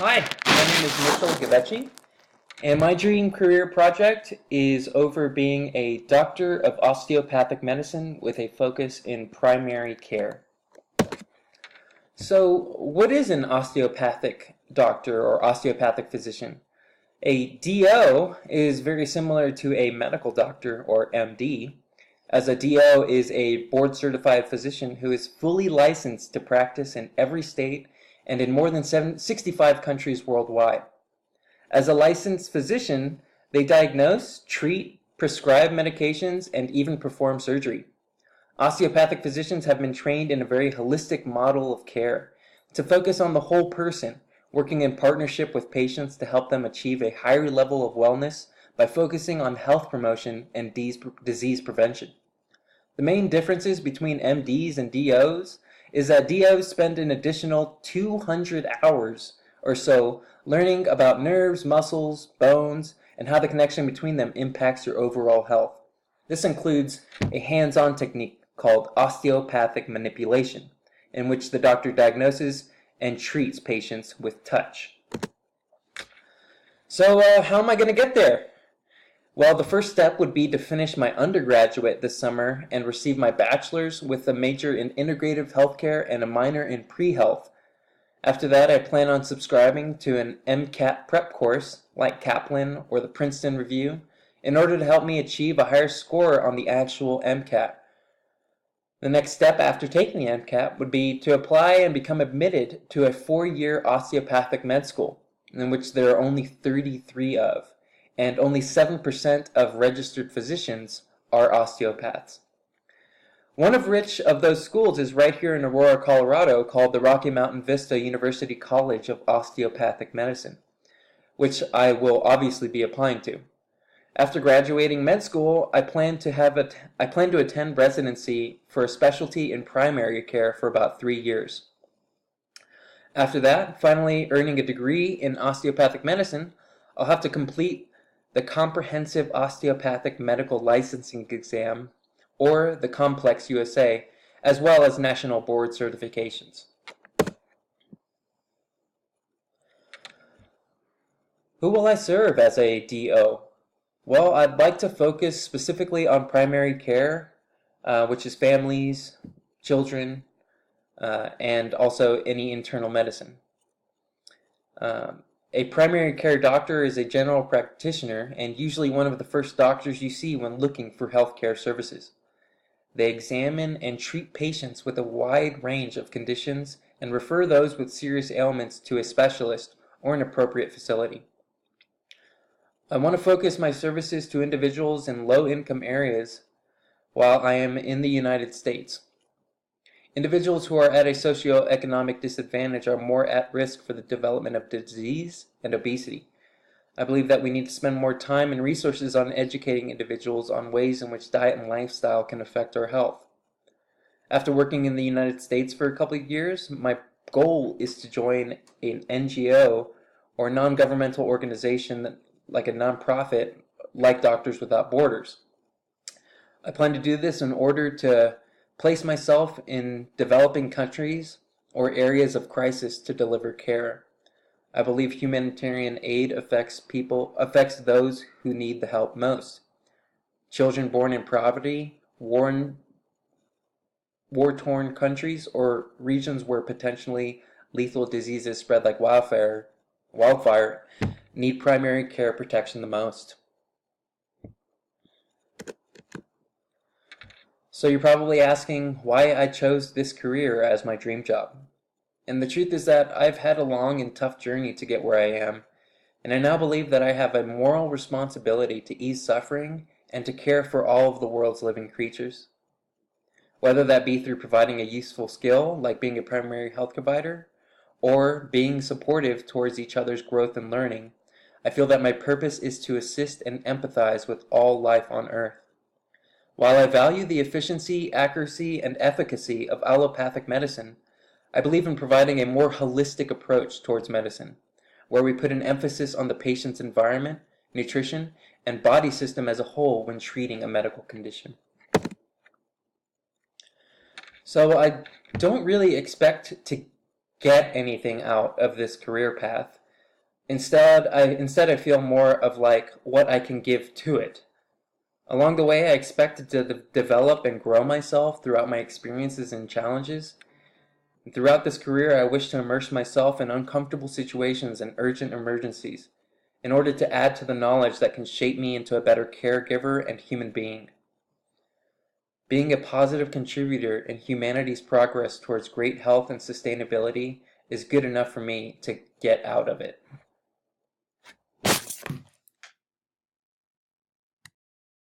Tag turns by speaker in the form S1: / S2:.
S1: Hi, my name is Mitchell Gavechi, and my dream career project is over being a doctor of osteopathic medicine with a focus in primary care. So, what is an osteopathic doctor or osteopathic physician? A DO is very similar to a medical doctor or MD, as a DO is a board certified physician who is fully licensed to practice in every state and in more than 65 countries worldwide. As a licensed physician, they diagnose, treat, prescribe medications, and even perform surgery. Osteopathic physicians have been trained in a very holistic model of care to focus on the whole person, working in partnership with patients to help them achieve a higher level of wellness by focusing on health promotion and disease prevention. The main differences between MDs and DOs is that DOs spend an additional 200 hours or so learning about nerves, muscles, bones, and how the connection between them impacts your overall health. This includes a hands-on technique called osteopathic manipulation, in which the doctor diagnoses and treats patients with touch. So, how am I going to get there? Well, the first step would be to finish my undergraduate this summer and receive my bachelor's with a major in integrative healthcare and a minor in pre-health. After that, I plan on subscribing to an MCAT prep course like Kaplan or the Princeton Review in order to help me achieve a higher score on the actual MCAT. The next step after taking the MCAT would be to apply and become admitted to a 4-year osteopathic med school, in which there are only 33 of, and only 7% of registered physicians are osteopaths. One of which of those schools is right here in Aurora, Colorado, called the Rocky Mountain Vista University College of Osteopathic Medicine, which I will obviously be applying to. After graduating med school, I plan to attend residency for a specialty in primary care for about 3 years. After that, finally earning a degree in osteopathic medicine, I'll have to complete the Comprehensive Osteopathic Medical Licensing Exam, or the Complex USA, as well as national board certifications. Who will I serve as a DO? Well, I'd like to focus specifically on primary care, which is families, children, and also any internal medicine. A primary care doctor is a general practitioner and usually one of the first doctors you see when looking for healthcare services. They examine and treat patients with a wide range of conditions and refer those with serious ailments to a specialist or an appropriate facility. I want to focus my services to individuals in low-income areas while I am in the United States. Individuals who are at a socioeconomic disadvantage are more at risk for the development of disease and obesity. I believe that we need to spend more time and resources on educating individuals on ways in which diet and lifestyle can affect our health. After working in the United States for a couple of years, my goal is to join an NGO or non-governmental organization like a nonprofit like Doctors Without Borders. I plan to do this in order to place myself in developing countries or areas of crisis to deliver care. I believe humanitarian aid affects those who need the help most. Children born in poverty, war-torn countries, or regions where potentially lethal diseases spread like wildfire need primary care protection the most. So you're probably asking why I chose this career as my dream job. And the truth is that I've had a long and tough journey to get where I am, and I now believe that I have a moral responsibility to ease suffering and to care for all of the world's living creatures. Whether that be through providing a useful skill, like being a primary health provider, or being supportive towards each other's growth and learning, I feel that my purpose is to assist and empathize with all life on Earth. While I value the efficiency, accuracy, and efficacy of allopathic medicine, I believe in providing a more holistic approach towards medicine, where we put an emphasis on the patient's environment, nutrition, and body system as a whole when treating a medical condition. So I don't really expect to get anything out of this career path. Instead I feel more of like what I can give to it. Along the way, I expected to develop and grow myself throughout my experiences and challenges. And throughout this career, I wish to immerse myself in uncomfortable situations and urgent emergencies in order to add to the knowledge that can shape me into a better caregiver and human being. Being a positive contributor in humanity's progress towards great health and sustainability is good enough for me to get out of it.